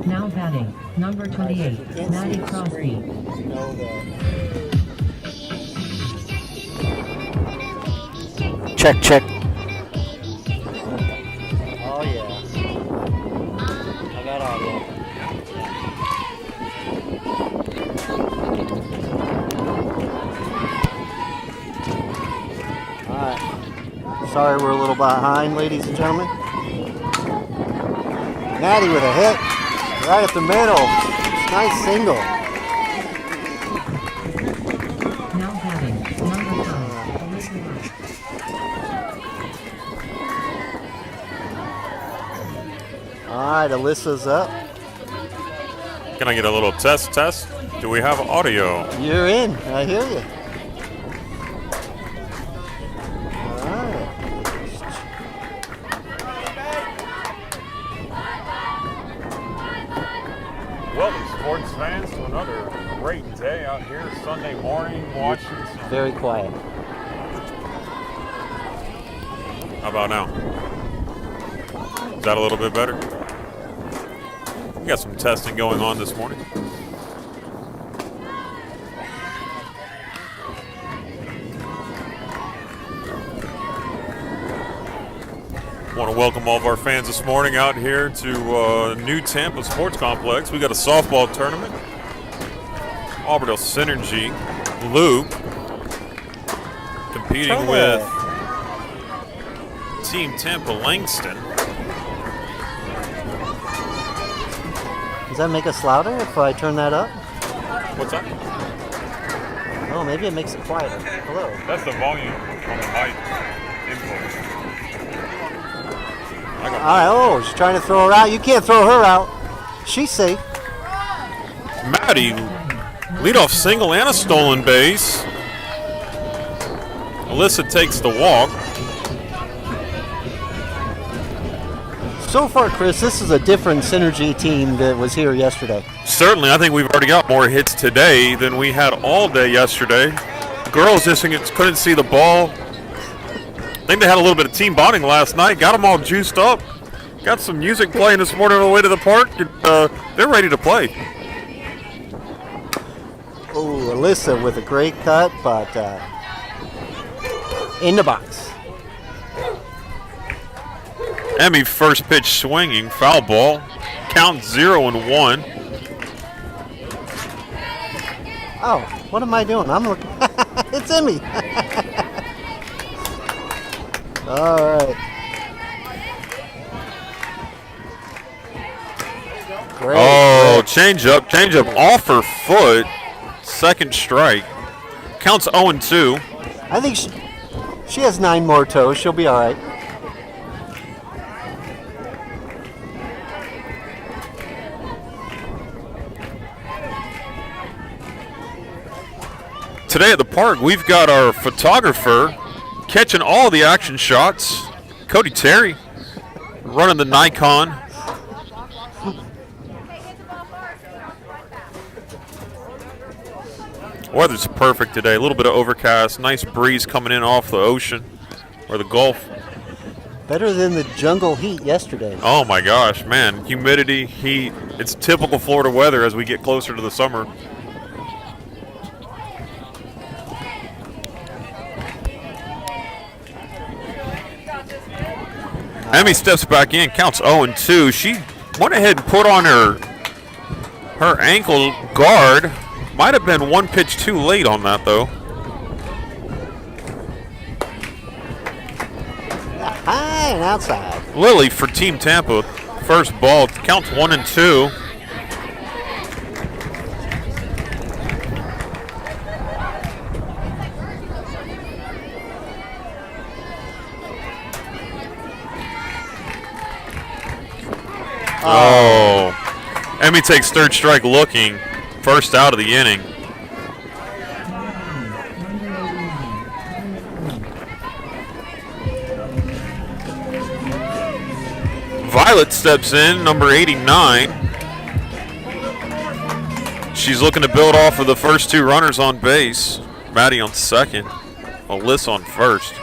Now batting, number 28, Maddie Crosby. Check, check. Oh yeah. I got audio. Alright. Sorry we're a little behind, ladies and gentlemen. Natty with a hit. Right up the middle. Nice single. Now batting, number 5, Alright, Alyssa's up. Can I get a little test? Do we have audio? You're in. I hear you. Alright. Welcome, sports fans, to another great day out here Sunday morning watching. Very quiet. How about now? Is that a little bit better? We got some testing going on this morning. Want to welcome all of our fans this morning out here to New Tampa Sports Complex. We got a softball tournament. Auburndale Synergy Loop competing with Team Tampa Langston. Does that make us louder if I turn that up? What's that? Oh, maybe it makes it quieter. Hello. That's the volume on the mic input. Alright, oh, she's trying to throw her out. You can't throw her out. She's safe. Maddie, leadoff single and a stolen base. Alyssa takes the walk. So far, Chris, this is a different Synergy team that was here yesterday. Certainly, I think we've already got more hits today than we had all day yesterday. The girls just couldn't see the ball. I think they had a little bit of team bonding last night. Got them all juiced up. Got some music playing this morning on the way to the park. They're ready to play. Oh, Alyssa with a great cut, but in the box. Emmy first pitch swinging, foul ball. Count 0-1. Oh, what am I doing? I'm looking. It's Emmy. All right. Great. Oh, change up off her foot. Second strike. Counts 0-2. I think she has 9 more toes. She'll be all right. Today at the park, we've got our photographer catching all the action shots. Cody Terry running the Nikon. Weather's perfect today. A little bit of overcast. Nice breeze coming in off the ocean or the Gulf. Better than the jungle heat yesterday. Oh my gosh, man. Humidity, heat. It's typical Florida weather as we get closer to the summer. Emmy steps back in, counts 0-2. She went ahead and put on her ankle guard. Might have been one pitch too late on that, though. High and outside. Lily for Team Tampa. First ball, counts 1-2. Oh. Emmy takes third strike looking. First out of the inning. Violet steps in, number 89. She's looking to build off of the first two runners on base. Maddie on second. Alyssa on first.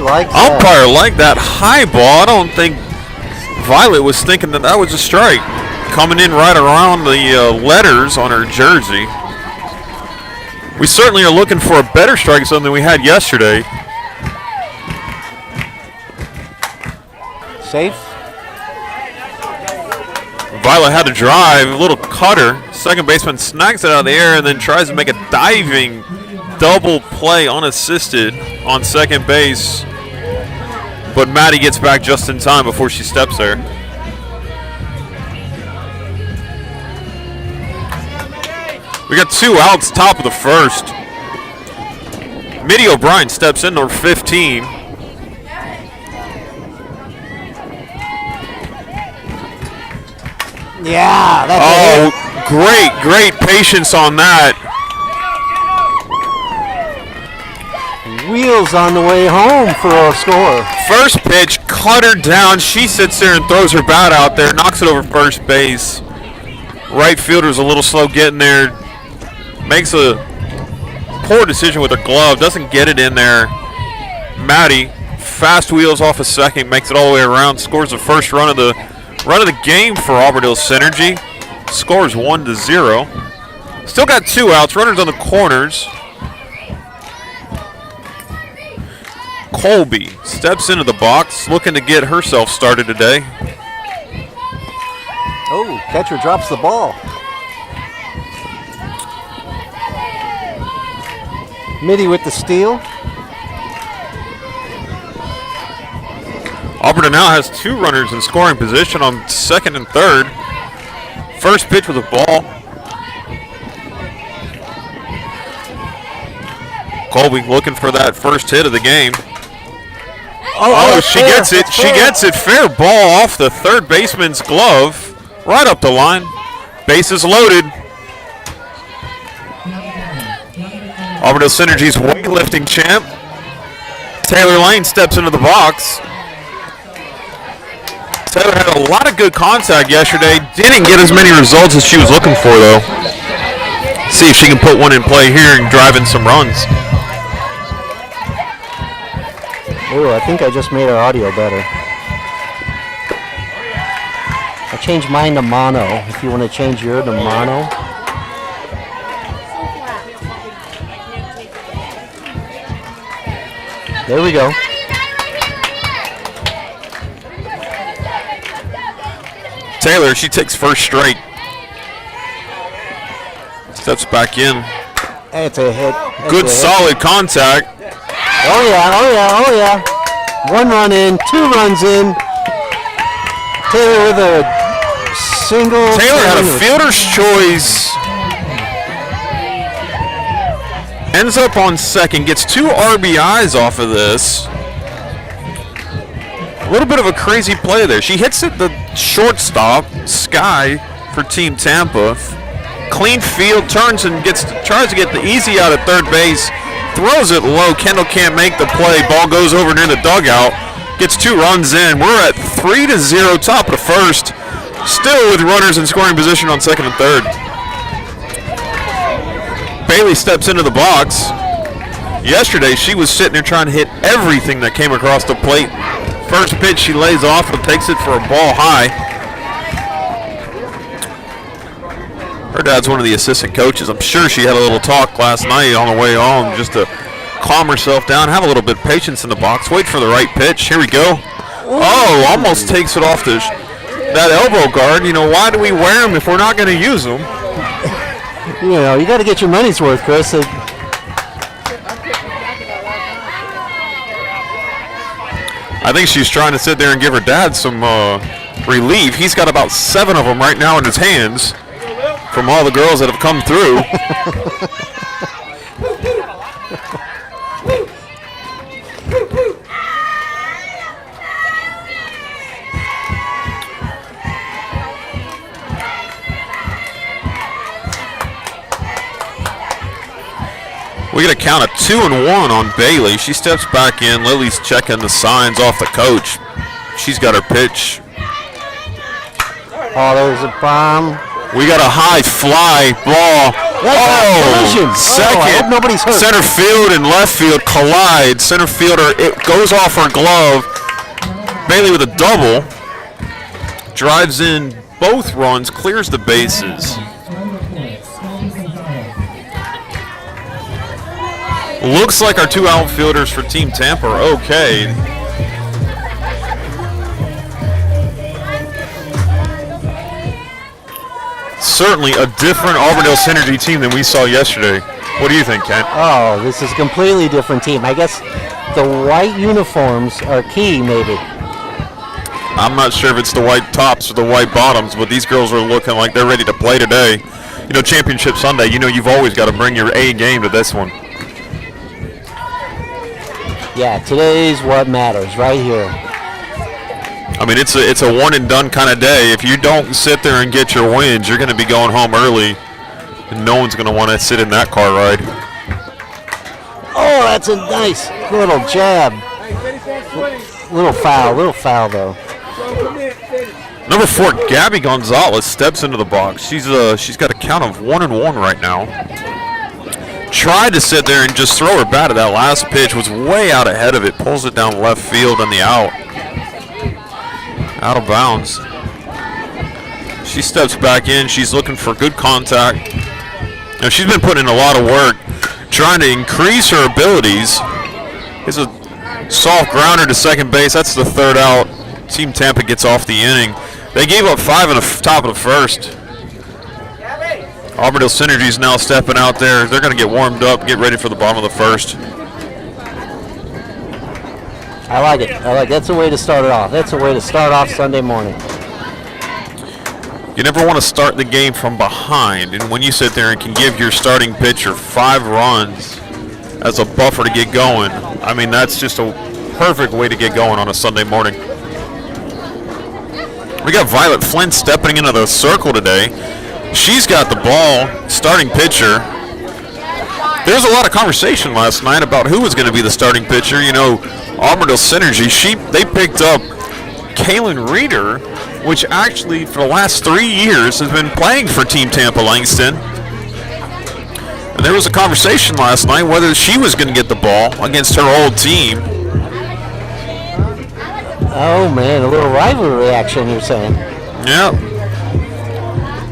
Umpire liked that high ball. I don't think Violet was thinking that was a strike. Coming in right around the letters on her jersey. We certainly are looking for a better strike zone than we had yesterday. Safe. Violet had to drive, a little cutter. Second baseman snags it out of the air and then tries to make a diving double play unassisted on second base. But Maddie gets back just in time before she steps there. We got 2 outs, top of the first. Mitty O'Brien steps in, number 15. Yeah, that's great patience on that. Wheels on the way home for a score. First pitch, cut her down. She sits there and throws her bat out there, knocks it over first base. Right fielder's a little slow getting there. Makes a poor decision with her glove, doesn't get it in there. Maddie, fast wheels off a second, makes it all the way around, scores the first run of the game for Auburndale Synergy. Scores 1-0. Still got 2 outs, runners on the corners. Colby steps into the box, looking to get herself started today. Oh, catcher drops the ball. Mitty with the steal. Auburn now has 2 runners in scoring position on second and third. First pitch was a ball. Colby looking for that first hit of the game. She gets it. She gets it. Fair ball off the third baseman's glove. Right up the line. Bases loaded. Auburndale Synergy's weightlifting champ. Taylor Lane steps into the box. Taylor had a lot of good contact yesterday. Didn't get as many results as she was looking for, though. See if she can put one in play here and drive in some runs. Ooh, I think I just made our audio better. I changed mine to mono. If you want to change your to mono. There we go. Taylor, she takes first strike. Steps back in. It's a hit. Good solid contact. Oh yeah. 1 run in, 2 runs in. Taylor with a single. Taylor had a fielder's choice. Ends up on second, gets 2 RBIs off of this. A little bit of a crazy play there. She hits it the shortstop, Sky, for Team Tampa. Clean field, turns and tries to get the easy out at third base. Throws it low. Kendall can't make the play. Ball goes over near the dugout. Gets 2 runs in. We're at 3-0, top of the first. Still with runners in scoring position on second and third. Bailey steps into the box. Yesterday, she was sitting there trying to hit everything that came across the plate. First pitch, she lays off and takes it for a ball high. Her dad's one of the assistant coaches. I'm sure she had a little talk last night on the way home just to calm herself down, have a little bit of patience in the box, wait for the right pitch. Here we go. Oh, almost takes it off that elbow guard. You know, why do we wear them if we're not going to use them? You know, you got to get your money's worth, Chris. I think she's trying to sit there and give her dad some relief. He's got about 7 of them right now in his hands from all the girls that have come through. We get a count of 2-1 on Bailey. She steps back in. Lily's checking the signs off the coach. She's got her pitch. Oh, there's a bomb. We got a high fly ball. Second. I hope nobody's hurt. Center field and left field collide. Center fielder, it goes off her glove. Bailey with a double. Drives in both runs, clears the bases. Looks like our 2 outfielders for Team Tampa are okay. Certainly a different Auburndale Synergy team than we saw yesterday. What do you think, Kent? Oh, this is a completely different team. I guess the white uniforms are key, maybe. I'm not sure if it's the white tops or the white bottoms, but these girls are looking like they're ready to play today. You know, Championship Sunday, you know you've always got to bring your A game to this one. Yeah, today's what matters, right here. I mean, it's a one and done kind of day. If you don't sit there and get your wins, you're going to be going home early, and no one's going to want to sit in that car ride. Oh, that's a nice little jab. Little foul though. Number 4, Gabby Gonzales steps into the box. She's got a count of 1-1 right now. Tried to sit there and just throw her bat at that last pitch, was way out ahead of it, pulls it down left field on the out. Out of bounds. She steps back in. She's looking for good contact. Now, she's been putting in a lot of work trying to increase her abilities. It's a soft grounder to second base. That's the 3rd out. Team Tampa gets off the inning. They gave up 5 in the top of the 1st. Auburndale Synergy's now stepping out there. They're going to get warmed up, get ready for the bottom of the 1st. I like it. That's a way to start it off. That's a way to start off Sunday morning. You never want to start the game from behind, and when you sit there and can give your starting pitcher 5 runs as a buffer to get going, I mean, that's just a perfect way to get going on a Sunday morning. We got Violet Flint stepping into the circle today. She's got the ball, starting pitcher. There's a lot of conversation last night about who was going to be the starting pitcher. You know, Auburndale Synergy, they picked up Kaylin Reeder, which actually for the last 3 years has been playing for Team Tampa Langston. And there was a conversation last night whether she was going to get the ball against her old team. Oh man, a little rivalry action, you're saying? Yeah.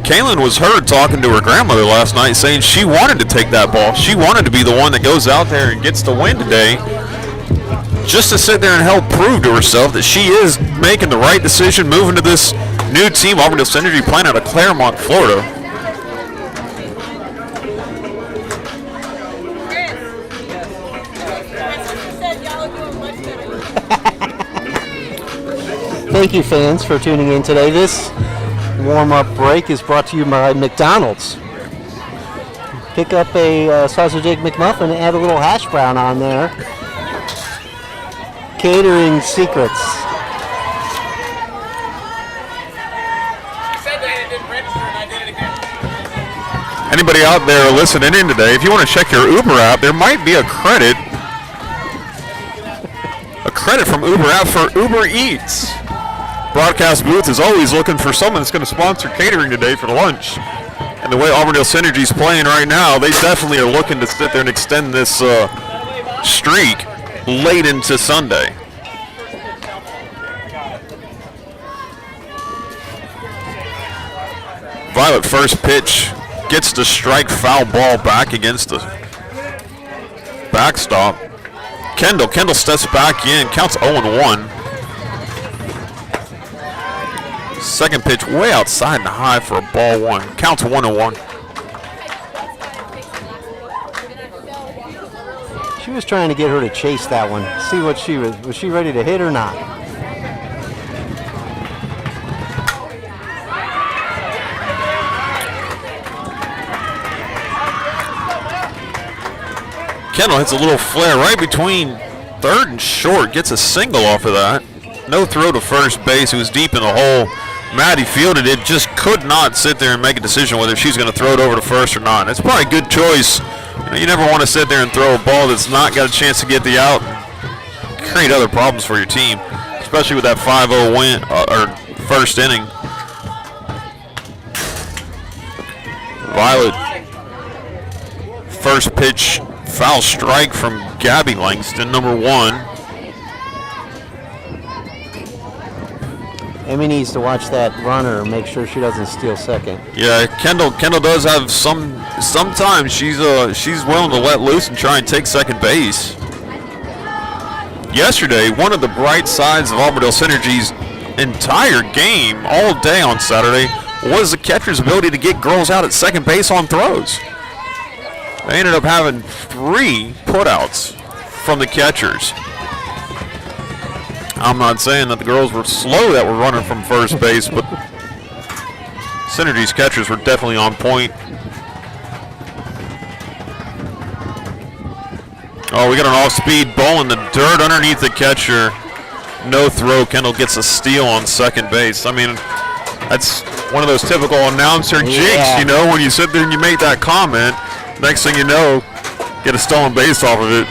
Kaylin was heard talking to her grandmother last night saying she wanted to take that ball. She wanted to be the one that goes out there and gets the win today, just to sit there and help prove to herself that she is making the right decision moving to this new team, Auburndale Synergy, playing out of Claremont, Florida. Thank you, fans, for tuning in today. This warm-up break is brought to you by McDonald's. Pick up a sausage egg McMuffin and add a little hash brown on there. Catering secrets. Anybody out there listening in today, if you want to check your Uber app, there might be a credit from Uber app for Uber Eats. Broadcast booth is always looking for someone that's going to sponsor catering today for the lunch. And the way Auburndale Synergy is playing right now, they definitely are looking to sit there and extend this streak late into Sunday. Violet first pitch gets the strike, foul ball back against the backstop. Kendall steps back in, counts 0-1. Second pitch way outside and high for a ball 1. Counts 1-1. She was trying to get her to chase that one. See what was she ready to hit or not? Kendall hits a little flare right between third and short, gets a single off of that. No throw to first base. It was deep in the hole. Maddie fielded it, just could not sit there and make a decision whether she's going to throw it over to first or not. It's probably a good choice. You never want to sit there and throw a ball that's not got a chance to get the out and create other problems for your team, especially with that 5-0 win or first inning. Violet, first pitch, foul strike from Gabby Langston, number 1. Amy needs to watch that runner and make sure she doesn't steal second. Yeah, Kendall does have sometimes she's willing to let loose and try and take second base. Yesterday, one of the bright sides of Auburndale Synergy's entire game all day on Saturday was the catcher's ability to get girls out at second base on throws. They ended up having 3 putouts from the catchers. I'm not saying that the girls were slow that were running from first base, but Synergy's catchers were definitely on point. Oh, we got an off-speed ball in the dirt underneath the catcher. No throw. Kendall gets a steal on second base. I mean, that's one of those typical announcer jinx, you know, when you sit there and you make that comment. Next thing you know, get a stolen base off of it.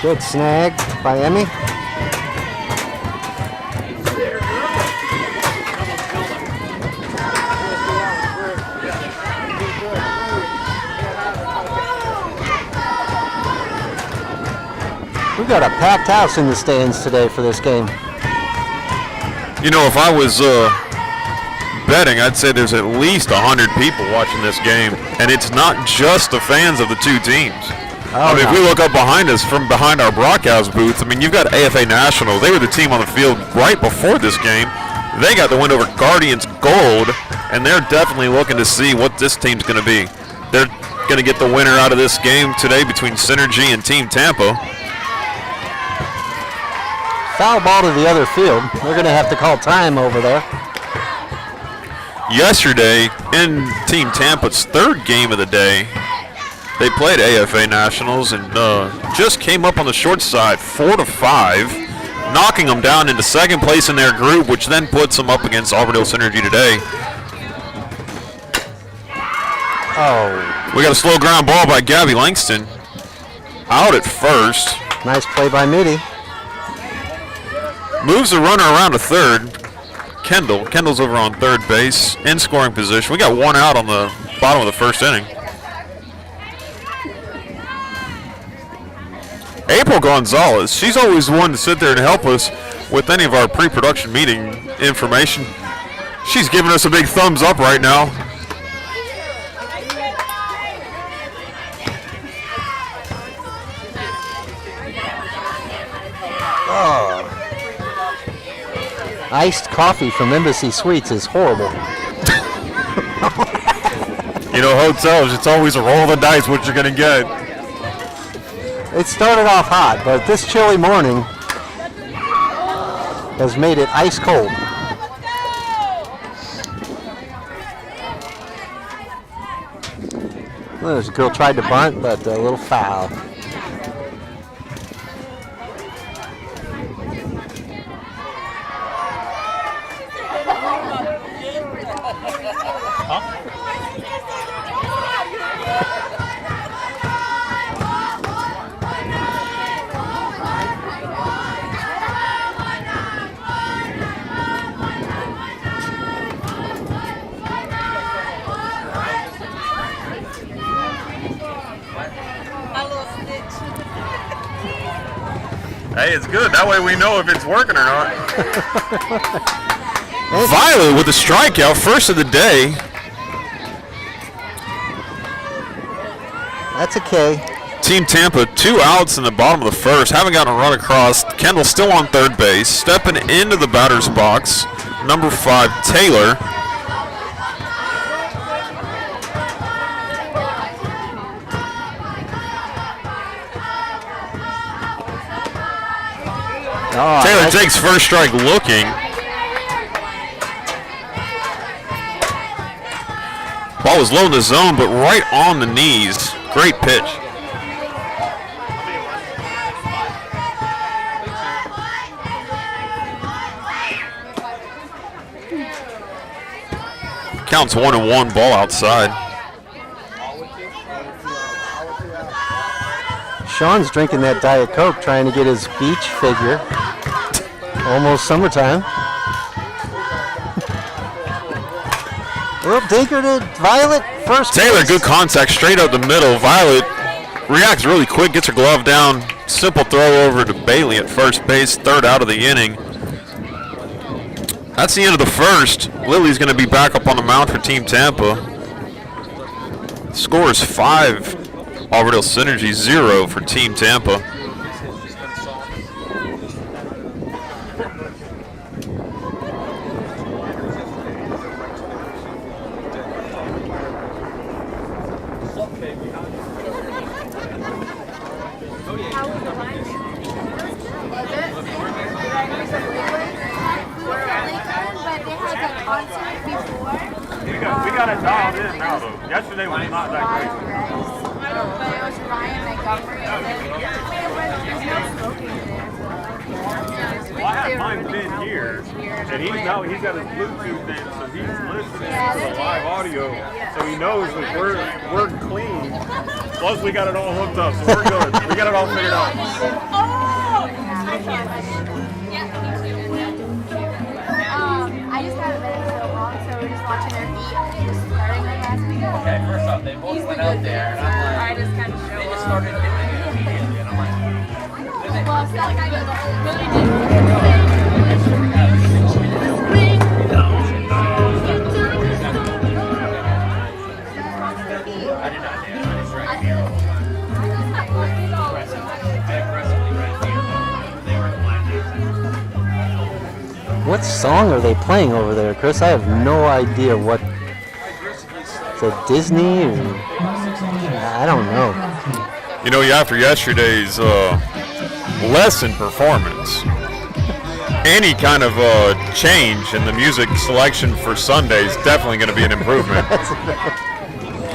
Good snag by Emmy. We've got a packed house in the stands today for this game. You know, if I was betting, I'd say there's at least 100 people watching this game, and it's not just the fans of the two teams. I mean, if we look up behind us from behind our broadcast booth, I mean, you've got AFA National. They were the team on the field right before this game. They got the win over Guardians Gold, and they're definitely looking to see what this team's going to be. They're going to get the winner out of this game today between Synergy and Team Tampa. Foul ball to the other field. They're going to have to call time over there. Yesterday, in Team Tampa's 3rd game of the day, they played AFA Nationals and just came up on the short side, 4-5, knocking them down into second place in their group, which then puts them up against Auburndale Synergy today. Oh. We got a slow ground ball by Gabby Langston. Out at first. Nice play by Mitty. Moves the runner around to third. Kendall's over on third base in scoring position. We got 1 out on the bottom of the first inning. April Gonzales, she's always one to sit there and help us with any of our pre-production meeting information. She's giving us a big thumbs up right now. Iced coffee from Embassy Suites is horrible. You know, hotels, it's always a roll of the dice what you're going to get. It started off hot, but this chilly morning has made it ice cold. Well, this girl tried to bunt, but a little foul. Hey, it's good. That way we know if it's working or not. Violet with a strikeout, first of the day. That's a K. Team Tampa, 2 outs in the bottom of the first. Haven't gotten a run across. Kendall still on third base. Stepping into the batter's box, number 5, Taylor. Oh, Taylor takes first strike looking. Ball was low in the zone, but right on the knees. Great pitch. Counts 1-1, ball outside. Sean's drinking that Diet Coke, trying to get his beach figure. Almost summertime. Well, Dinker to Violet first. Taylor, good contact, straight up the middle. Violet reacts really quick, gets her glove down. Simple throw over to Bailey at first base, third out of the inning. That's the end of the first. Lily's going to be back up on the mound for Team Tampa. Score is 5. Auburndale Synergy 0 for Team Tampa. We got it dialed in now, though. Yesterday was not that great. But it was Ryan Montgomery. Well, I had mine in here, and he's got his Bluetooth in, so he's listening to the live audio, so he knows that we're clean. Plus, we got it all hooked up, so we're good. We got it all figured out. I just haven't been in so long, so we're just watching their feet. Just starting like last week. Okay, first off, they both went out there, and I'm like, I just kind of they just started doing it immediately, and I'm like, well, it's not like I really I did not do it. I just ran here. I aggressively ran here. They were blinded. What song are they playing over there, Chris? I have no idea what. Is it Disney? Or, I don't know. You know, after yesterday's lesson performance, any kind of change in the music selection for Sunday is definitely going to be an improvement.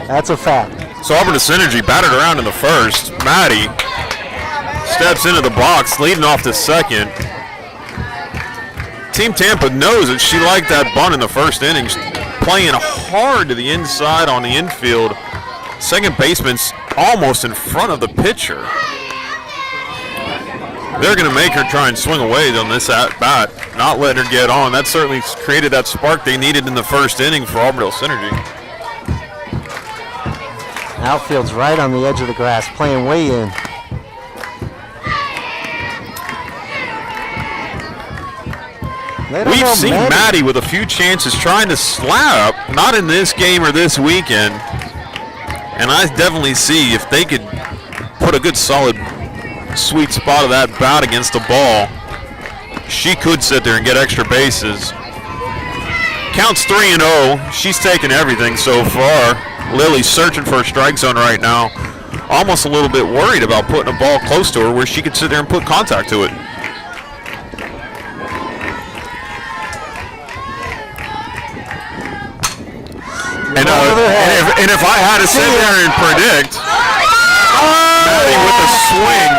That's a fact. So Auburn Synergy batted around in the first. Maddie steps into the box, leading off the second. Team Tampa knows that she liked that bunt in the first inning, playing hard to the inside on the infield. Second baseman's almost in front of the pitcher. They're going to make her try and swing away on this at-bat, not letting her get on. That certainly created that spark they needed in the first inning for Auburndale Synergy. Outfield's right on the edge of the grass, playing way in. We've seen Maddie with a few chances trying to slap, not in this game or this weekend. And I definitely see if they could put a good solid sweet spot of that bat against the ball, she could sit there and get extra bases. Counts 3-0. She's taken everything so far. Lily's searching for a strike zone right now. Almost a little bit worried about putting a ball close to her where she could sit there and put contact to it. And if I had to sit there and predict, Maddie with a swing,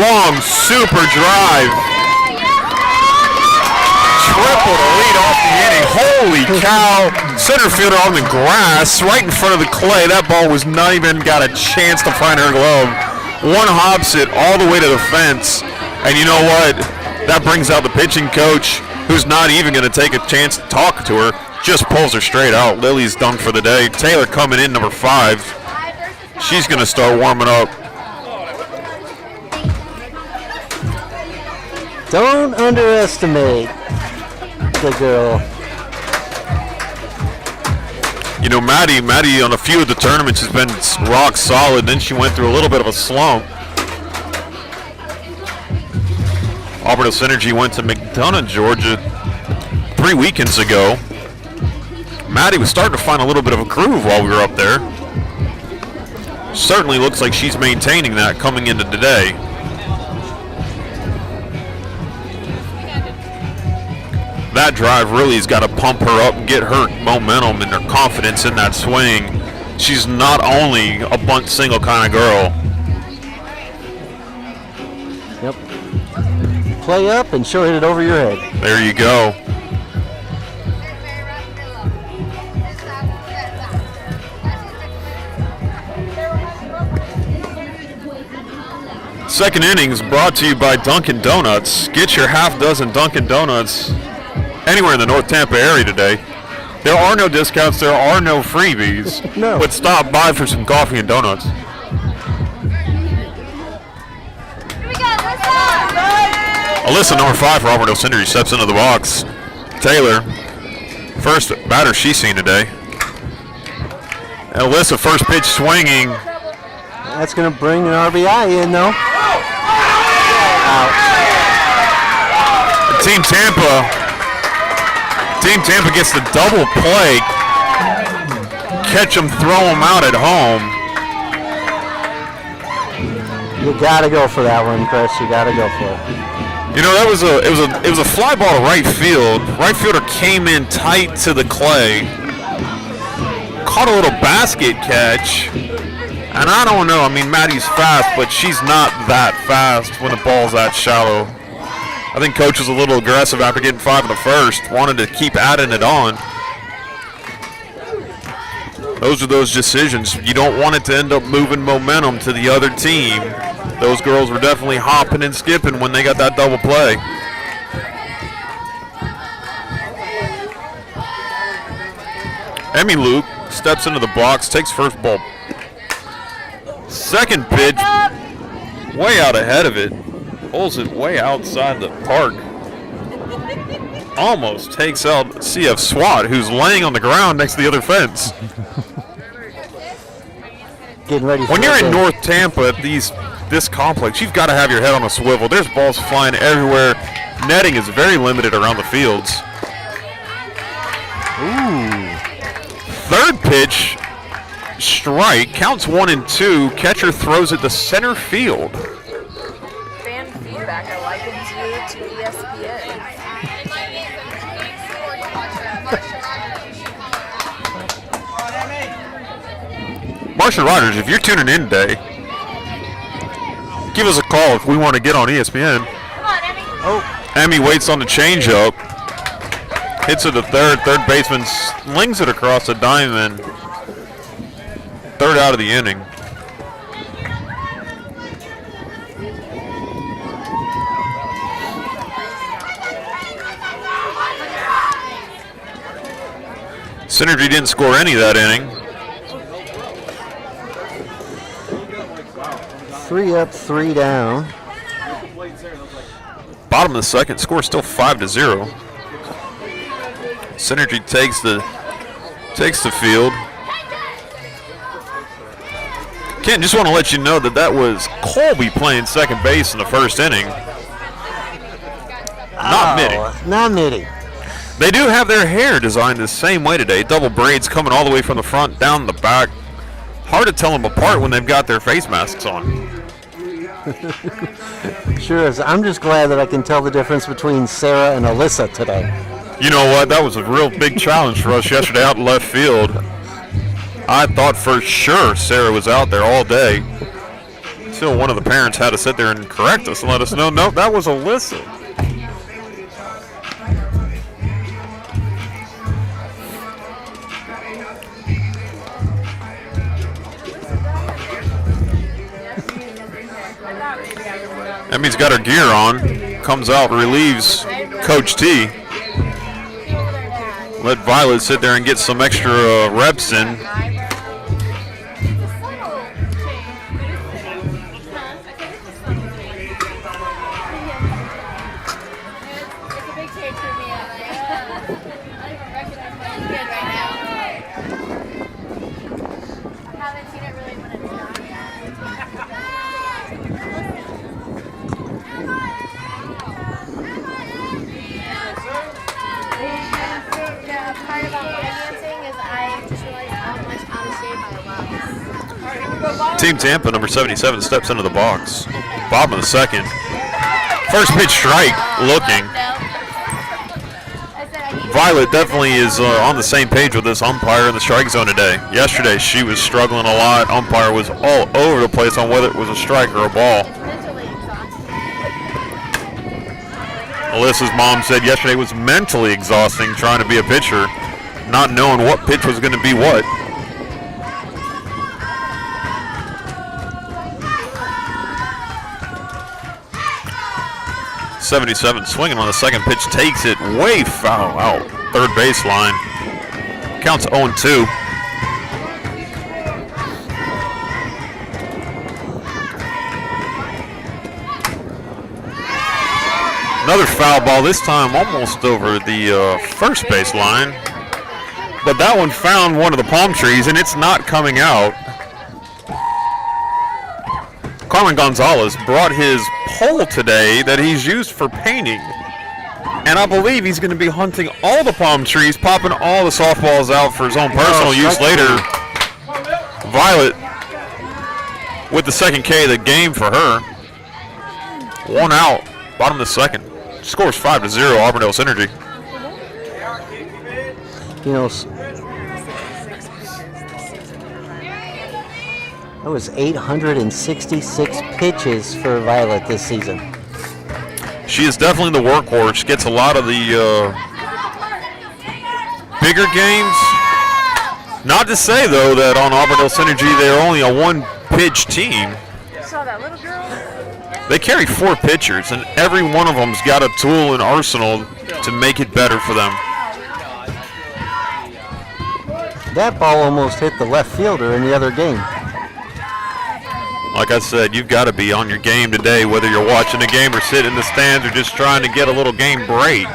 long, super drive, triple to lead off the inning. Holy cow! Center fielder on the grass, right in front of the clay. That ball was not even got a chance to find her glove. One hops it all the way to the fence, and you know what? That brings out the pitching coach, who's not even going to take a chance to talk to her. Just pulls her straight out. Lily's done for the day. Taylor coming in, number 5. She's going to start warming up. Don't underestimate the girl. You know, Maddie on a few of the tournaments has been rock solid. Then she went through a little bit of a slump. Auburndale Synergy went to McDonough, Georgia 3 weekends ago. Maddie was starting to find a little bit of a groove while we were up there. Certainly looks like she's maintaining that coming into today. that drive really has got to pump her up and get her momentum and her confidence in that swing. She's not only a bunt single kind of girl. Yep. Play up and she'll hit it over your head. There you go. Second innings brought to you by Dunkin' Donuts. Get your half dozen Dunkin' Donuts anywhere in the North Tampa area today. There are no discounts, there are no freebies, No. but stop by for some coffee and donuts. Alyssa, number 5 for Auburn Synergy, steps into the box. Taylor, first batter she's seen today. And Alyssa, first pitch swinging. That's going to bring an RBI in, though. Team Tampa gets the double play. Catch them, throw them out at home. You got to go for that one, Chris. You got to go for it. You know, that was it was a fly ball to right field. Right fielder came in tight to the clay. Caught a little basket catch. And I don't know, I mean, Maddie's fast, but she's not that fast when the ball's that shallow. I think coach was a little aggressive after getting 5 in the first, wanted to keep adding it on. Those are those decisions. You don't want it to end up moving momentum to the other team. Those girls were definitely hopping and skipping when they got that double play. Emmy Luke steps into the box, takes first ball. Second pitch, way out ahead of it, pulls it way outside the park. Almost takes out CF Swat, who's laying on the ground next to the other fence. Getting ready for When you're in it. North Tampa at this complex, you've got to have your head on a swivel. There's balls flying everywhere. Netting is very limited around the fields. Ooh. Third pitch, strike, counts 1 and 2. Catcher throws it to center field. Fan feedback, I likened you to ESPN. Marsha Rogers, if you're tuning in today, give us a call if we want to get on ESPN. Oh, Emmy waits on the changeup. Hits it to third. Third baseman slings it across the diamond. Third out of the inning. Synergy didn't score any that inning. 3 up, 3 down. Bottom of the second, score still 5-0. Synergy takes the field. Ken, just want to let you know that was Colby playing second base in the first inning. Not Mitty. Not Mitty. They do have their hair designed the same way today. Double braids coming all the way from the front down the back. Hard to tell them apart when they've got their face masks on. Sure is. I'm just glad that I can tell the difference between Sarah and Alyssa today. You know what? That was a real big challenge for us yesterday out in left field. I thought for sure Sarah was out there all day. Until one of the parents had to sit there and correct us and let us know, no, that was Alyssa. Emmy's got her gear on, comes out, relieves Coach T. Let Violet sit there and get some extra reps in. Team Tampa, number 77, steps into the box. Bottom of the second. First pitch strike, looking. Violet definitely is on the same page with this umpire in the strike zone today. Yesterday, she was struggling a lot. Umpire was all over the place on whether it was a strike or a ball. Alyssa's mom said yesterday was mentally exhausting trying to be a pitcher, not knowing what pitch was going to be what. .77 swinging on the second pitch, takes it way foul out third baseline. Counts 0-2. Another foul ball, this time almost over the first baseline. But that one found one of the palm trees, and it's not coming out. Gabby Gonzales brought his pole today that he's used for painting. And I believe he's going to be hunting all the palm trees, popping all the softballs out for his own personal use later. Violet with the second K of the game for her. 1 out, bottom of the second. Scores 5-0, Auburndale Synergy. You know, that was 866 pitches for Violet this season. She is definitely the workhorse. Gets a lot of the bigger games. Not to say, though, that on Auburndale Synergy they're only a one-pitch team. You saw that little girl? They carry 4 pitchers, and every one of them's got a tool and arsenal to make it better for them. That ball almost hit the left fielder in the other game. Like I said, you've got to be on your game today, whether you're watching the game or sitting in the stands or just trying to get a little game break.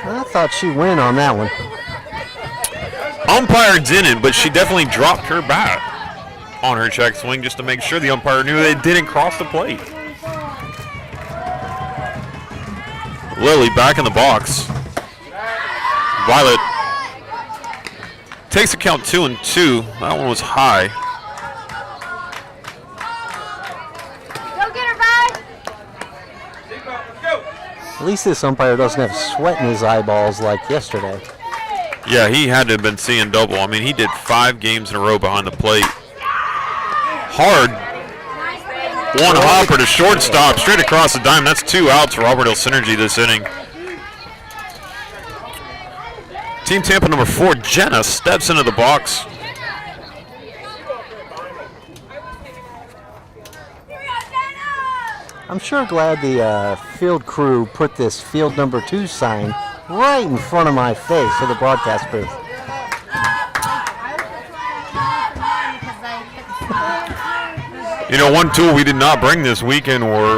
I thought she went on that one. Umpire didn't, but she definitely dropped her bat on her check swing just to make sure the umpire knew they didn't cross the plate. Lily back in the box. Violet takes a count 2-2. That one was high. Go get her, bud! At least this umpire doesn't have sweat in his eyeballs like yesterday. Yeah, he had to have been seeing double. I mean, he did 5 games in a row behind the plate. Hard. One hopper to shortstop, straight across the dime. That's 2 outs for Auburndale Synergy this inning. Team Tampa number 4, Jenna, steps into the box. I'm sure glad the field crew put this field number 2 sign right in front of my face for the broadcast booth. You know, one tool we did not bring this weekend were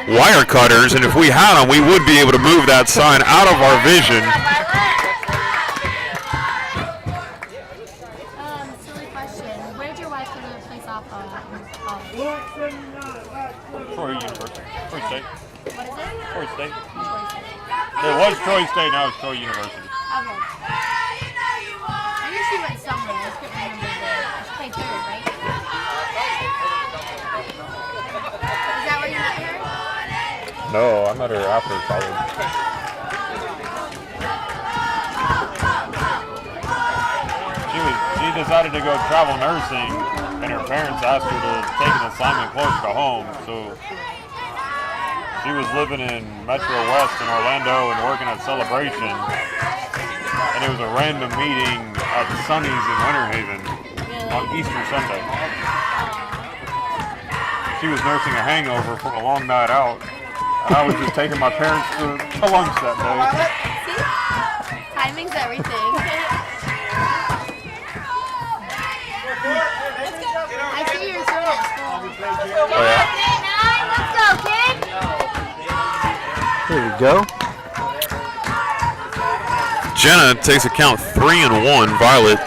wire cutters, and if we had them, we would be able to move that sign out of our vision. Silly question. Where did your wife go to play softball at? Troy University. Troy State. What is it? Troy State. It was Troy State, now it's Troy University. Okay. I knew she went somewhere. I couldn't remember where. She played third, right? Is that where you met her? No, I met her after college. She decided to go travel nursing, and her parents asked her to take an assignment close to home. So she was living in Metro West in Orlando and working at Celebration, and it was a random meeting at Sonny's in Winter Haven on Easter Sunday. She was nursing a hangover from a long night out, and I was just taking my parents to lunch that day. See? Timing's everything. I see your son at school. Oh, yeah. Let's go, kid! Here we go. Jenna takes a count 3-1. Violet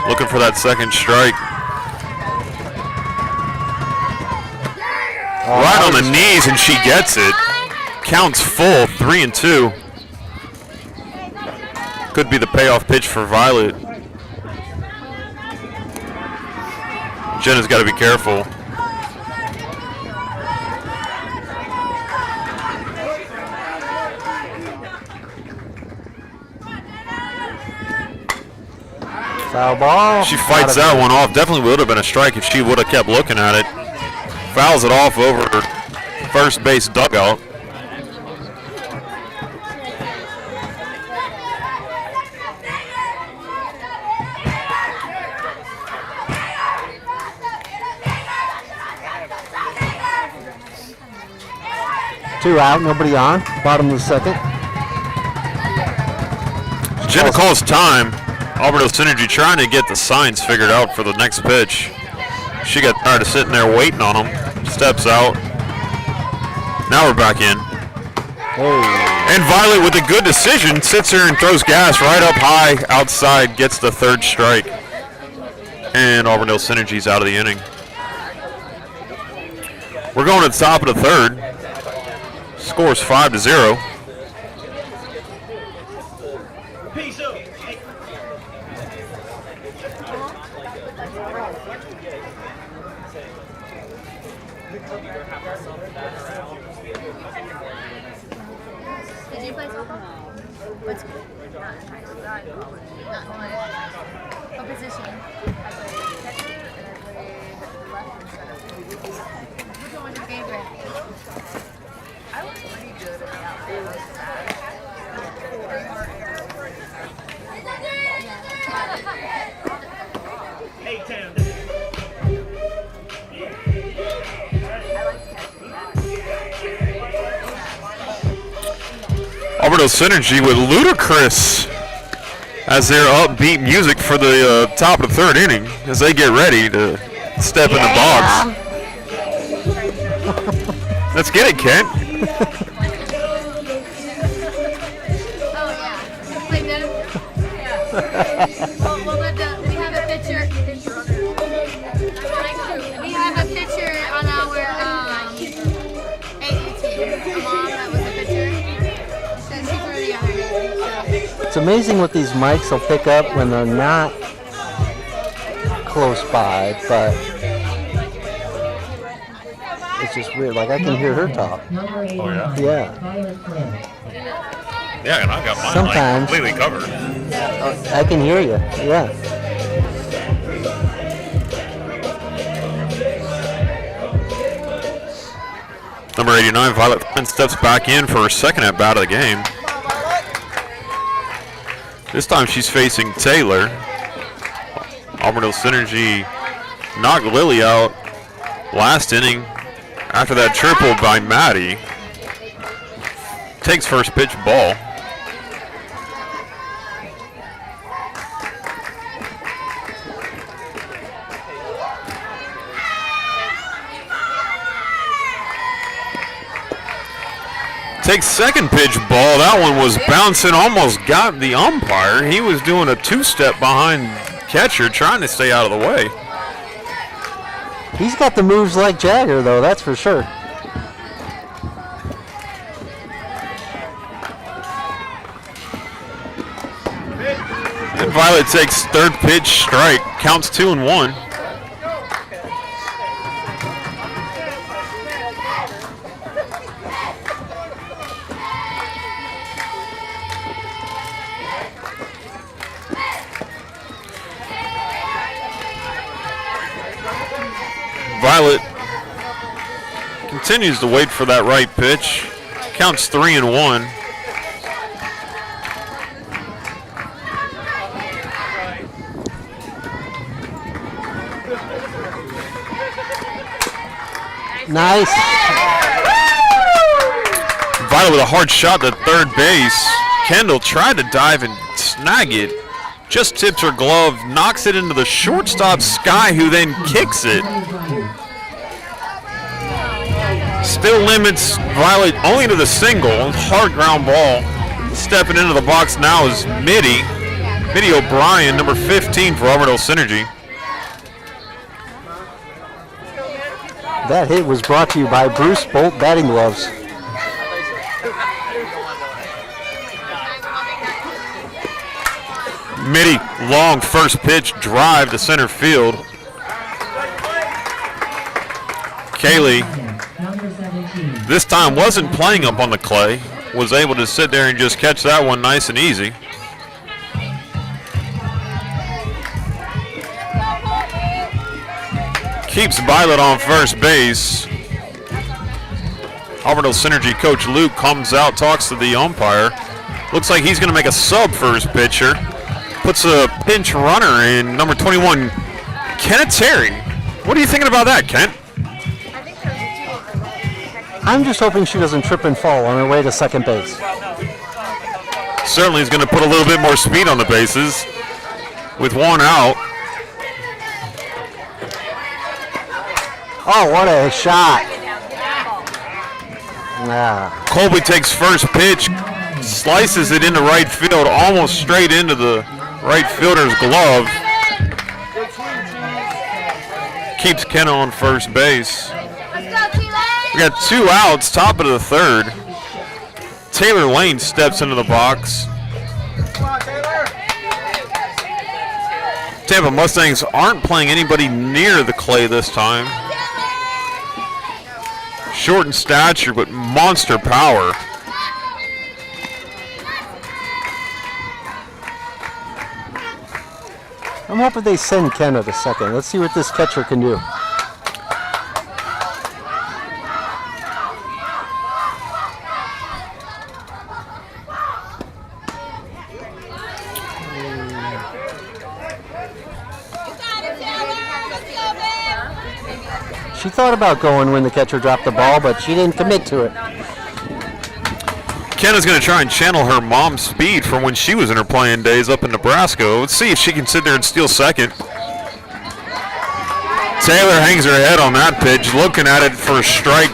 looking for that second strike. Right on the knees, and she gets it. Counts full, 3-2. Could be the payoff pitch for Violet. Jenna's got to be careful. Foul ball. She fights that one off. Definitely would have been a strike if she would have kept looking at it. Fouls it off over first base dugout. Two out, nobody on. Bottom of the second. Jenna calls time. Auburndale Synergy trying to get the signs figured out for the next pitch. She got tired of sitting there waiting on them. Steps out. Now we're back in. Oh. And Violet with a good decision sits here and throws gas right up high outside, gets the third strike. And Auburndale Synergy's out of the inning. We're going to the top of the third. Score's 5-0. Did you play softball? What's what position? I played catcher and I played left and center. Which one was your favorite? I was pretty good at the outfield. I was bad. Hey, Tam. Auburndale Synergy with ludicrous as their upbeat music for the top of the third inning as they get ready to step in the box. Let's get it, Kent. Oh yeah. Play good? Yeah. We have a picture. We have a picture on our AU team. A mom that was a pitcher. She's really young. It's amazing what these mics will pick up when they're not close by, but it's just weird. Like I can hear her talk. Number 8. Oh, yeah? Yeah. Violet Flint. Yeah, and I got mine Sometimes. like completely covered. I can hear you. Yeah. Number 89, Violet Flint steps back in for her second at bat of the game. This time she's facing Taylor. Auburndale Synergy knocked Lily out last inning after that triple by Maddie. Takes first pitch ball. Takes second pitch ball. That one was bouncing, almost got the umpire. He was doing a two-step behind catcher, trying to stay out of the way. He's got the moves like Jagger, though, that's for sure. And Violet takes third pitch strike. Counts 2-1. Violet continues to wait for that right pitch. Counts 3-1. Nice. Violet with a hard shot to third base. Kendall tried to dive and snag it. Just tips her glove, knocks it into the shortstop Sky, who then kicks it. Still limits Violet only to the single. Hard ground ball. Stepping into the box now is Mitty O'Brien, number 15 for Auburndale Synergy. That hit was brought to you by Bruce Bolt Batting Gloves. Mitty, long first pitch drive to center field. Kaylee, Number 17. this time wasn't playing up on the clay, was able to sit there and just catch that one nice and easy. Keeps Violet on first base. Auburndale Synergy coach Luke comes out, talks to the umpire. Looks like he's going to make a sub for his pitcher. Puts a pinch runner in, number 21, Kenneth Terry. What are you thinking about that, Kent? I'm just hoping she doesn't trip and fall on her way to second base. Certainly is going to put a little bit more speed on the bases with one out. Oh, what a shot. Yeah. Colby takes first pitch, slices it into right field, almost straight into the right fielder's glove. Keeps Kenna on first base. We got 2 outs, top of the third. Taylor Lane steps into the box. Tampa Mustangs aren't playing anybody near the clay this time. Short in stature, but monster power. I'm hoping they send Kenna to second. Let's see what this catcher can do. She thought about going when the catcher dropped the ball, but she didn't commit to it. Kenna's going to try and channel her mom's speed from when she was in her playing days up in Nebraska. Let's see if she can sit there and steal second. Taylor hangs her head on that pitch, looking at it for a strike.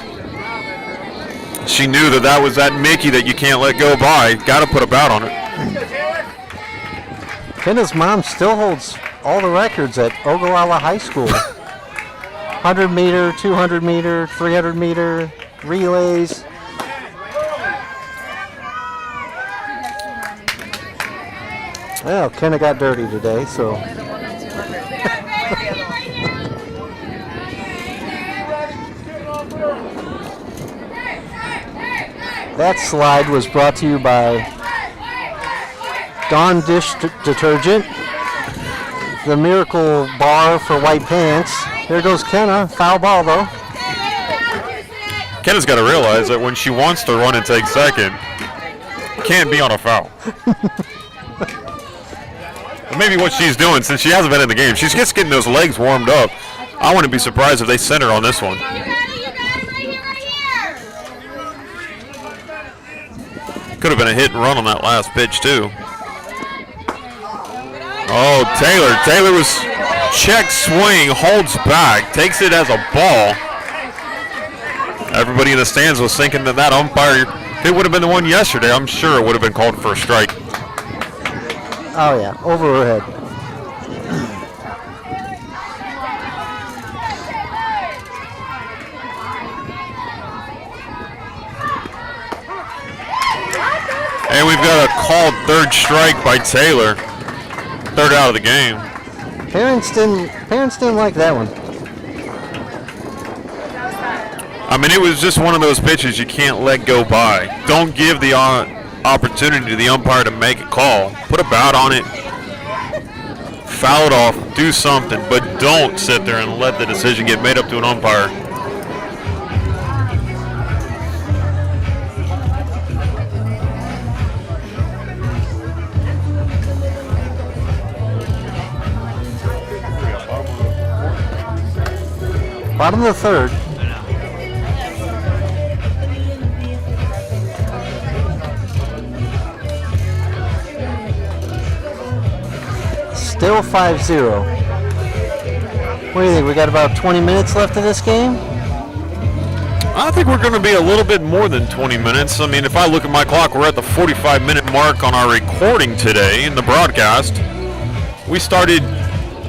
She knew that that was that Mickey that you can't let go by. Got to put a bat on it. Kenna's mom still holds all the records at Ogallala High School. 100 meter, 200 meter, 300 meter, relays. Well, Kenna got dirty today, so. That slide was brought to you by Dawn Dish Detergent, the Miracle Bar for white pants. There goes Kenna. Foul ball, though. Kenna's got to realize that when she wants to run and take second, can't be on a foul. Maybe what she's doing, since she hasn't been in the game, she's just getting those legs warmed up. I wouldn't be surprised if they sent her on this one. Could have been a hit and run on that last pitch, too. Oh, Taylor was check swing, holds back, takes it as a ball. Everybody in the stands was thinking that that umpire, if it would have been the one yesterday, I'm sure it would have been called for a strike. Oh, yeah, over her head. And we've got a called third strike by Taylor. Third out of the game. Parents didn't like that one. I mean, it was just one of those pitches you can't let go by. Don't give the opportunity to the umpire to make a call. Put a bat on it. Foul it off. Do something. But don't sit there and let the decision get made up to an umpire. Bottom of the third. Still 5-0. What do you think? We got about 20 minutes left of this game? I think we're going to be a little bit more than 20 minutes. I mean, if I look at my clock, we're at the 45-minute mark on our recording today in the broadcast. We started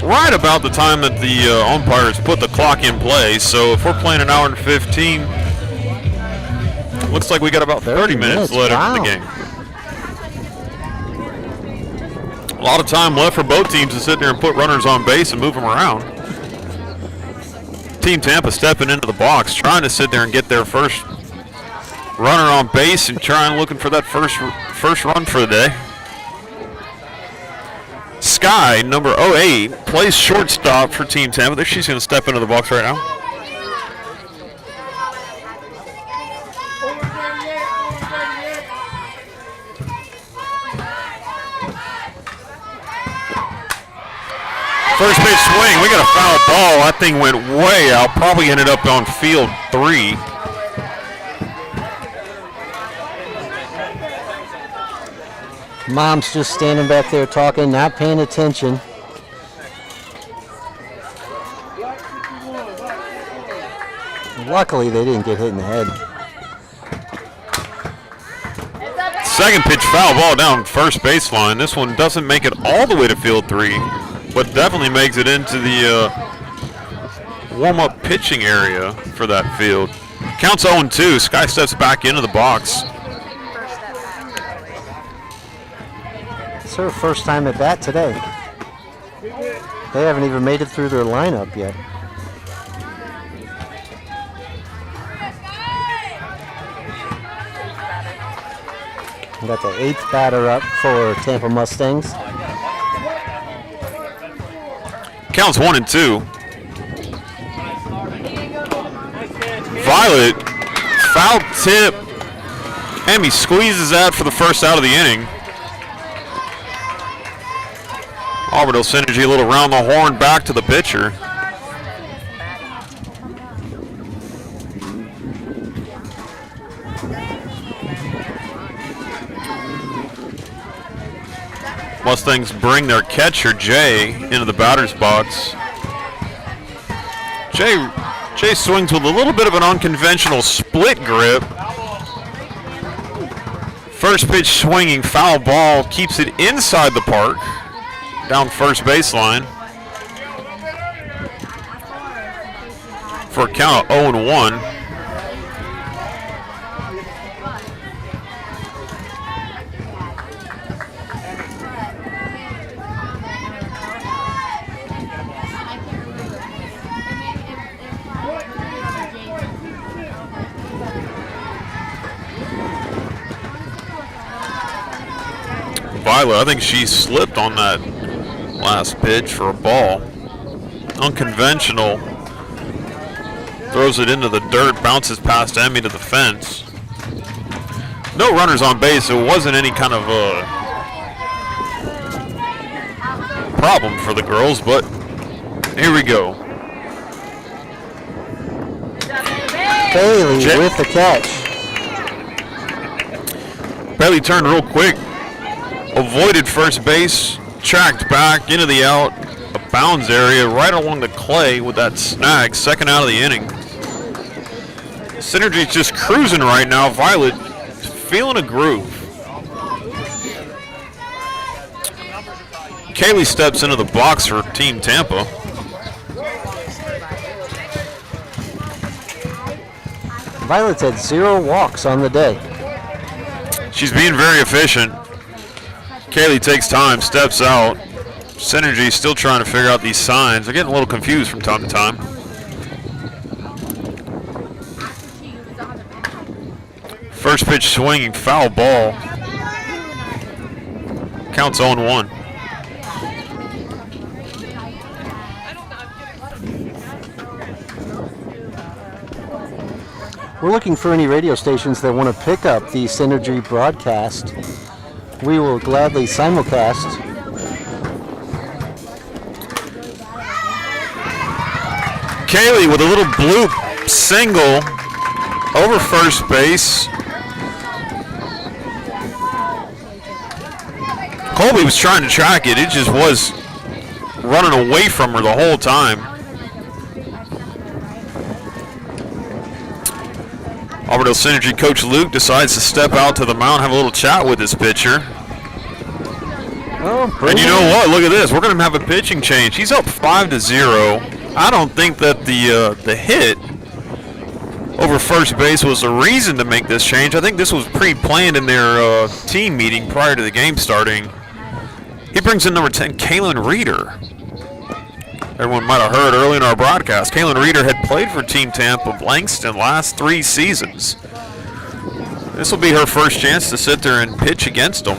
right about the time that the umpires put the clock in place. So if we're playing an hour and 15, looks like we got about 30 minutes left wow. in the game. A lot of time left for both teams to sit there and put runners on base and move them around. Team Tampa stepping into the box, trying to sit there and get their first runner on base and looking for that first run for the day. Sky, number 08, plays shortstop for Team Tampa. She's going to step into the box right now. First pitch swing, we got a foul ball. That thing went way out, probably ended up on field 3. Mom's just standing back there talking, not paying attention. Luckily, they didn't get hit in the head. Second pitch foul ball down first baseline. This one doesn't make it all the way to field 3, but definitely makes it into the warm-up pitching area for that field. Counts 0-2. Sky steps back into the box. It's her first time at bat today. They haven't even made it through their lineup yet. We got the 8th batter up for Tampa Mustangs. Counts 1-2. Violet, foul tip. Emmy squeezes that for the first out of the inning. Auburndale Synergy a little round the horn back to the pitcher. Mustangs bring their catcher, Jay, into the batter's box. Jay swings with a little bit of an unconventional split grip. First pitch swinging, foul ball, keeps it inside the park, down first baseline. For a count of 0-1. Violet, I think she slipped on that last pitch for a ball. Unconventional. Throws it into the dirt, bounces past Emmy to the fence. No runners on base. It wasn't any kind of a problem for the girls, but here we go. Bailey with the catch. Bailey turned real quick. Avoided first base, tracked back into the out, a bounds area right along the clay with that snag, second out of the inning. Synergy's just cruising right now. Violet feeling a groove. Kaylee steps into the box for Team Tampa. Violet's had 0 walks on the day. She's being very efficient. Kaylee takes time, steps out. Synergy still trying to figure out these signs. They're getting a little confused from time to time. First pitch swinging, foul ball. Counts 0-1. We're looking for any radio stations that want to pick up the Synergy broadcast. We will gladly simulcast. Kaylee with a little bloop single over first base. Colby was trying to track it. It just was running away from her the whole time. Auburndale Synergy coach Luke decides to step out to the mound, have a little chat with his pitcher. Oh, and you know what? Look at this. We're going to have a pitching change. He's up 5-0. I don't think that the hit over first base was the reason to make this change. I think this was pre-planned in their team meeting prior to the game starting. He brings in number 10, Kaylin Reeder. Everyone might have heard early in our broadcast, Kaylin Reeder had played for Team Tampa Langston last 3 seasons. This will be her first chance to sit there and pitch against them.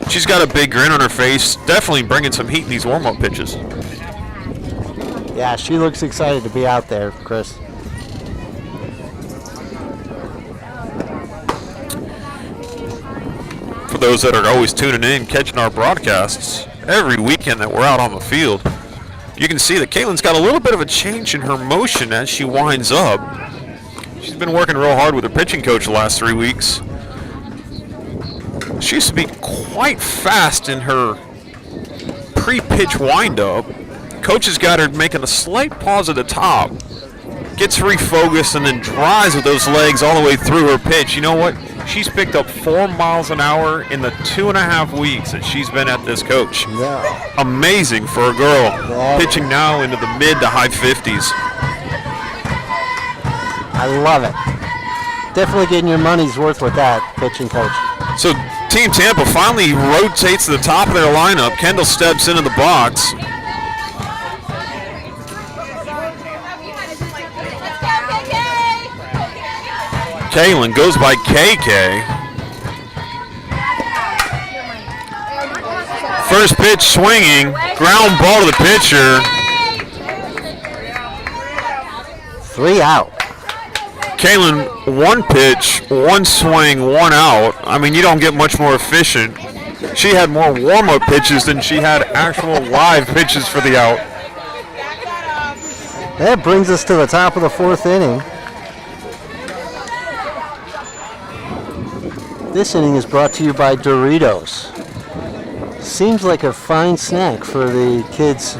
She's got a big grin on her face, definitely bringing some heat in these warm-up pitches. Yeah, she looks excited to be out there, Chris. For those that are always tuning in, catching our broadcasts, every weekend that we're out on the field, you can see that Kaylin's got a little bit of a change in her motion as she winds up. She's been working real hard with her pitching coach the last 3 weeks. She used to be quite fast in her pre-pitch windup. Coach has got her making a slight pause at the top, gets refocused, and then drives with those legs all the way through her pitch. You know what? She's picked up 4 miles an hour in the 2.5 weeks that she's been at this coach. Yeah. Amazing for a girl, pitching now into the mid to high 50s. I love it. Definitely getting your money's worth with that pitching coach. So Team Tampa finally rotates to the top of their lineup. Kendall steps into the box. Kaylin goes by KK. First pitch swinging, ground ball to the pitcher. 3 out. Kaylin, 1 pitch, 1 swing, 1 out. I mean, you don't get much more efficient. She had more warm-up pitches than she had actual live pitches for the out. That brings us to the top of the 4th inning. This inning is brought to you by Doritos. Seems like a fine snack for the kids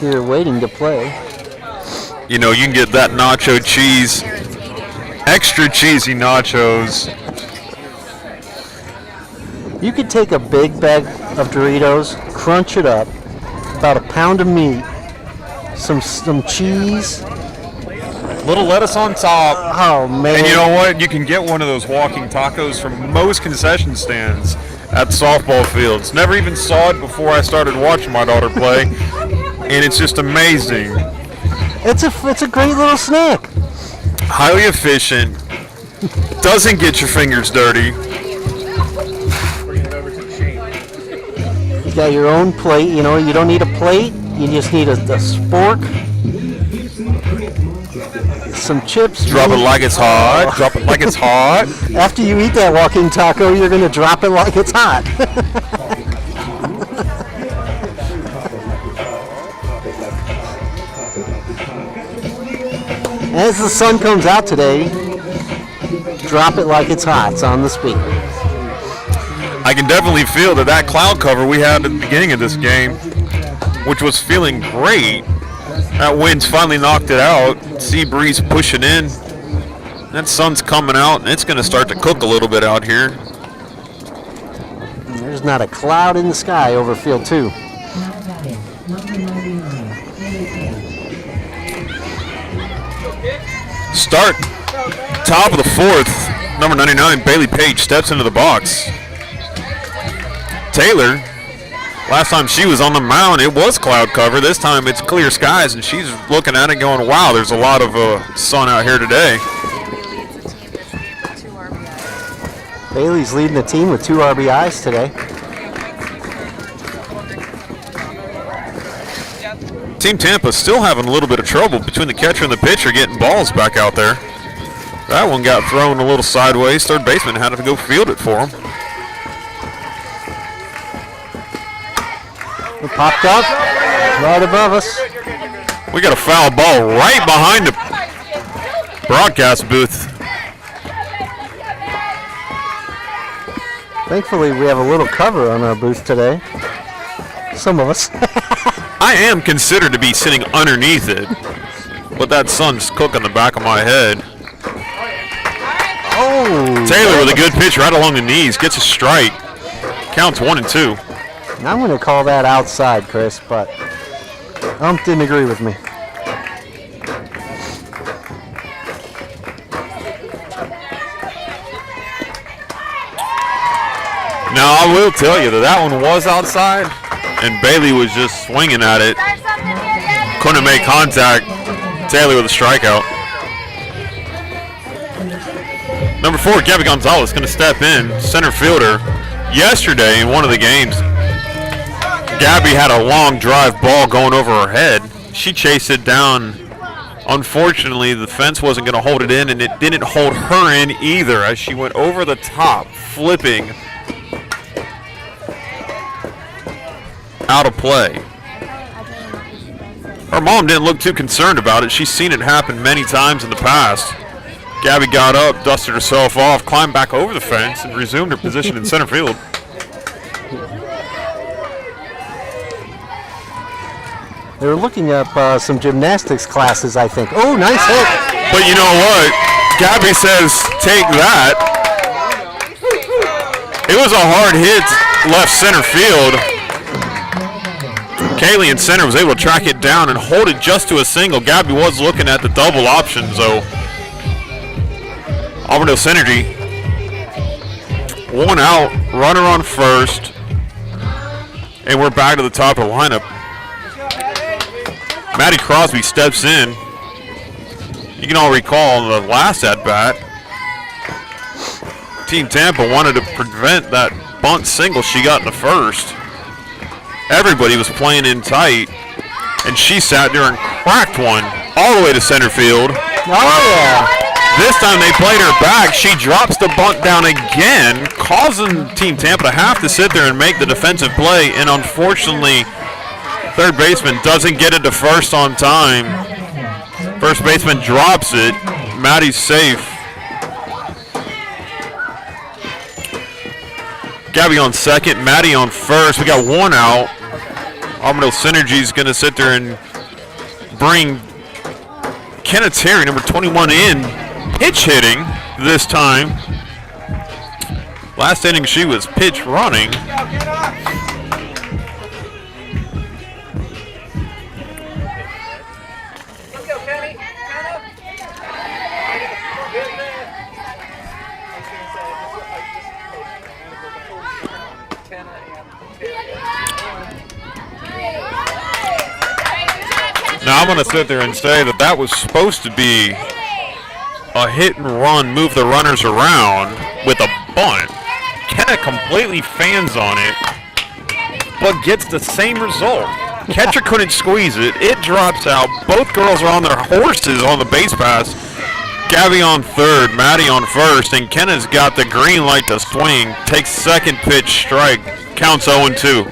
here waiting to play. You know, you can get that nacho cheese, extra cheesy nachos. You could take a big bag of Doritos, crunch it up, about a pound of meat, some cheese. Little lettuce on top. Oh, man. And you know what? You can get one of those walking tacos from most concession stands at softball fields. Never even saw it before I started watching my daughter play, and it's just amazing. It's a great little snack. Highly efficient. Doesn't get your fingers dirty. You got your own plate. You know, you don't need a plate. You just need a spork. Some chips. Drop it like it's hot. Drop it like it's hot. After you eat that walking taco, you're going to drop it like it's hot. As the sun comes out today, drop it like it's hot. It's on the speaker. I can definitely feel that cloud cover we had at the beginning of this game, which was feeling great. That wind's finally knocked it out. Sea breeze pushing in. That sun's coming out, and it's going to start to cook a little bit out here. There's not a cloud in the sky over field 2. Start top of the 4th. Number 99, Bailey Page, steps into the box. Taylor, last time she was on the mound, it was cloud cover. This time it's clear skies, and she's looking at it going, wow, there's a lot of sun out here today. Bailey's leading the team with 2 RBIs today. Team Tampa still having a little bit of trouble between the catcher and the pitcher getting balls back out there. That one got thrown a little sideways. Third baseman had to go field it for him. It popped up right above us. We got a foul ball right behind the broadcast booth. Thankfully, we have a little cover on our booth today. Some of us. I am considered to be sitting underneath it, but that sun's cooking the back of my head. Oh! Taylor with a good pitch right along the knees, gets a strike. Counts 1 and 2. I'm going to call that outside, Chris, but didn't agree with me. Now, I will tell you that that one was outside, and Bailey was just swinging at it. Couldn't make contact. Taylor with a strikeout. Number 4, Gabby Gonzales, going to step in, center fielder. Yesterday in one of the games, Gabby had a long drive ball going over her head. She chased it down. Unfortunately, the fence wasn't going to hold it in, and it didn't hold her in either as she went over the top, flipping out of play. Her mom didn't look too concerned about it. She's seen it happen many times in the past. Gabby got up, dusted herself off, climbed back over the fence, and resumed her position in center field. They were looking up some gymnastics classes, I think. Oh, nice hit. But you know what? Gabby says, take that. It was a hard hit left center field. Kaylee in center was able to track it down and hold it just to a single. Gabby was looking at the double option, so Auburndale Synergy. 1 out, runner on first, and we're back to the top of the lineup. Maddie Crosby steps in. You can all recall the last at-bat, Team Tampa wanted to prevent that bunt single she got in the first. Everybody was playing in tight, and she sat there and cracked one all the way to center field. Oh, yeah. This time they played her back. She drops the bunt down again, causing Team Tampa to have to sit there and make the defensive play, and unfortunately, third baseman doesn't get it to first on time. First baseman drops it. Maddie's safe. Gabby on second, Maddie on first. We got 1 out. Auburndale Synergy's going to sit there and bring Kenna Terry, number 21, in. Pitch hitting this time. Last inning she was pitch running. Now I'm going to sit there and say that that was supposed to be a hit and run, move the runners around with a bunt. Kenna completely fans on it, but gets the same result. Catcher couldn't squeeze it. It drops out. Both girls are on their horses on the base pass. Gabby on third, Maddie on first, and Kenna's got the green light to swing. Takes second pitch strike. Counts 0-2.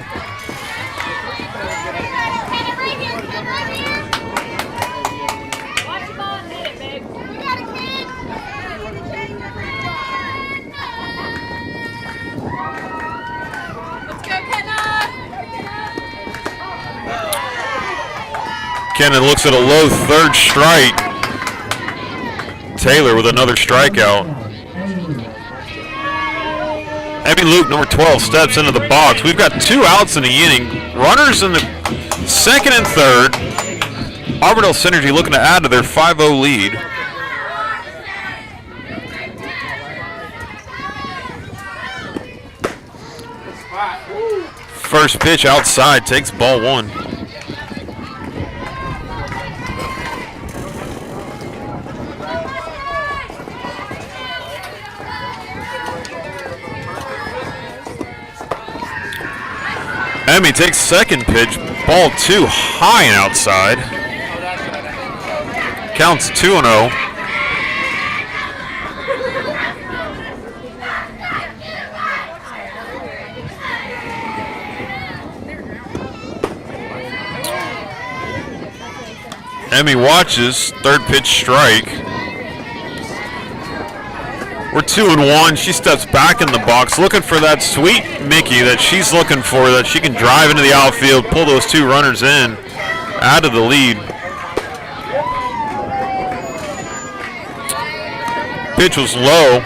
Kenna looks at a low third strike. Taylor with another strikeout. Abby Luke, number 12, steps into the box. We've got 2 outs in the inning. Runners in the second and third. Auburndale Synergy looking to add to their 5-0 lead. First pitch outside, takes ball 1. Emmy takes second pitch, ball 2, high and outside. Counts 2-0. Emmy watches, third pitch strike. We're 2-1. She steps back in the box, looking for that sweet Mickey that she's looking for, that she can drive into the outfield, pull those 2 runners in, add to the lead. Pitch was low.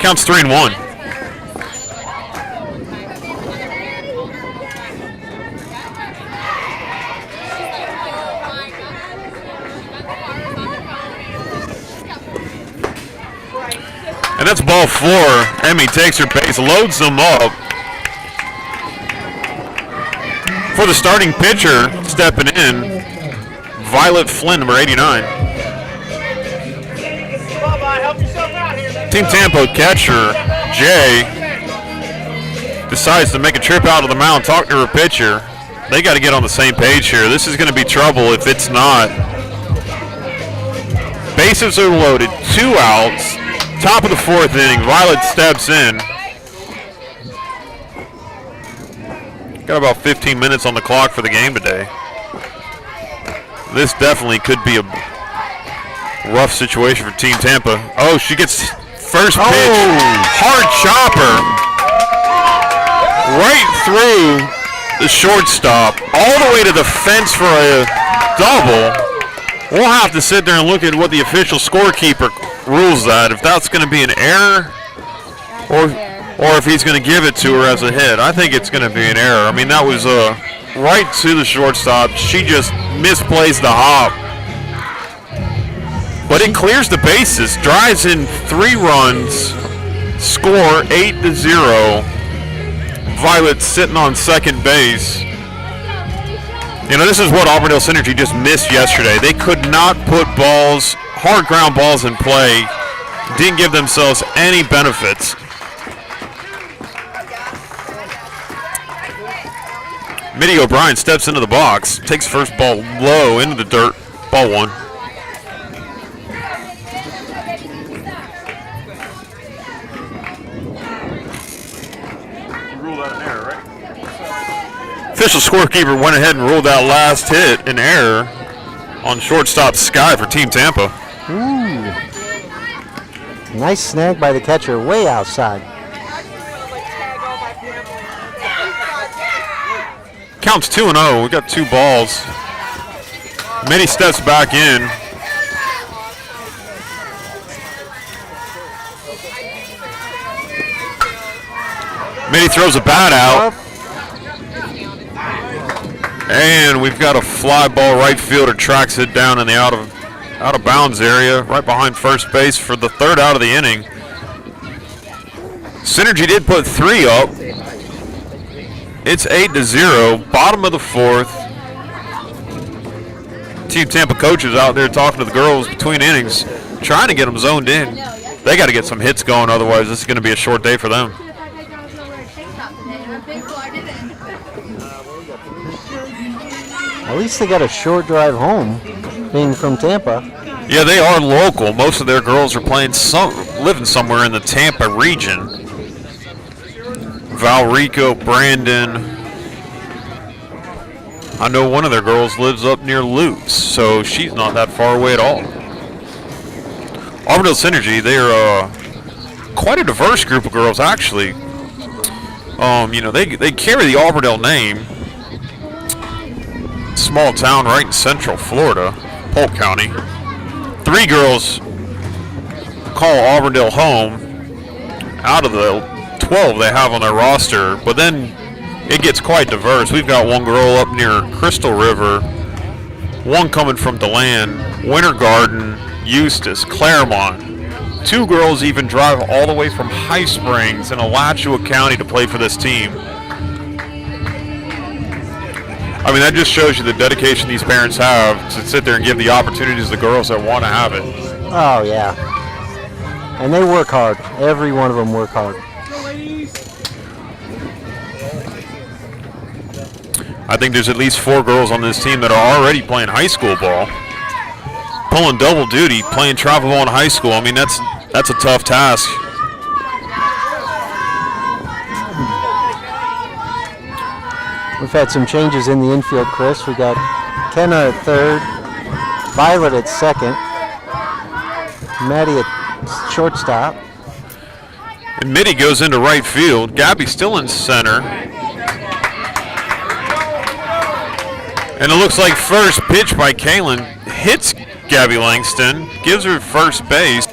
Counts 3-1. And that's ball 4. Emmy takes her base, loads them up. For the starting pitcher, stepping in, Violet Flynn, number 89. Team Tampa catcher, Jay, decides to make a trip out of the mound, talk to her pitcher. They got to get on the same page here. This is going to be trouble if it's not. Bases are loaded, 2 outs. Top of the 4th inning, Violet steps in. Got about 15 minutes on the clock for the game today. This definitely could be a rough situation for Team Tampa. Oh, she gets first pitch. Hard chopper. Right through the shortstop. All the way to the fence for a double. We'll have to sit there and look at what the official scorekeeper rules that. If that's going to be an error or if he's going to give it to her as a hit. I think it's going to be an error. I mean, that was right to the shortstop. She just misplaced the hop. But it clears the bases, drives in 3 runs, score 8-0. Violet sitting on second base. You know, this is what Auburndale Synergy just missed yesterday. They could not put balls, hard ground balls in play. Didn't give themselves any benefits. Mitty O'Brien steps into the box, takes first ball low into the dirt, ball 1. You ruled out an error, right? Official scorekeeper went ahead and ruled out last hit an error on shortstop Sky for Team Tampa. Ooh. Nice snag by the catcher, way outside. Counts 2-0. We got 2 balls. Mitty steps back in. Mitty throws a bat out. And we've got a fly ball. Right fielder tracks it down in the out of bounds area, right behind first base for the 3rd out of the inning. Synergy did put 3 up. It's 8-0, bottom of the 4th. Team Tampa coaches out there talking to the girls between innings, trying to get them zoned in. They got to get some hits going, otherwise this is going to be a short day for them. At least they got a short drive home, being from Tampa. Yeah, they are local. Most of their girls are living somewhere in the Tampa region. Valrico, Brandon. I know one of their girls lives up near Lutz, so she's not that far away at all. Auburndale Synergy, they're quite a diverse group of girls, actually. You know, they carry the Auburndale name. Small town right in central Florida, Polk County. 3 girls call Auburndale home out of the 12 they have on their roster, but then it gets quite diverse. We've got 1 girl up near Crystal River, 1 coming from DeLand, Winter Garden, Eustis, Claremont. 2 girls even drive all the way from High Springs in Alachua County to play for this team. I mean, that just shows you the dedication these parents have to sit there and give the opportunities to the girls that want to have it. Oh, yeah. And they work hard. Every one of them work hard. I think there's at least 4 girls on this team that are already playing high school ball. Pulling double duty, playing travel ball in high school. I mean, that's a tough task. We've had some changes in the infield, Chris. We got Kenna at 3rd, Violet at 2nd, Maddie at shortstop. And Mitty goes into right field. Gabby still in center. And it looks like first pitch by Kaylin hits Gabby Langston, gives her first base.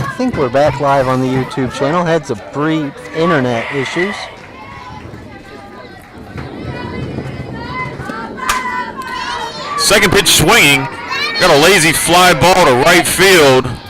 I think we're back live on the YouTube channel. Had some brief internet issues. Second pitch swinging. Got a lazy fly ball to right field.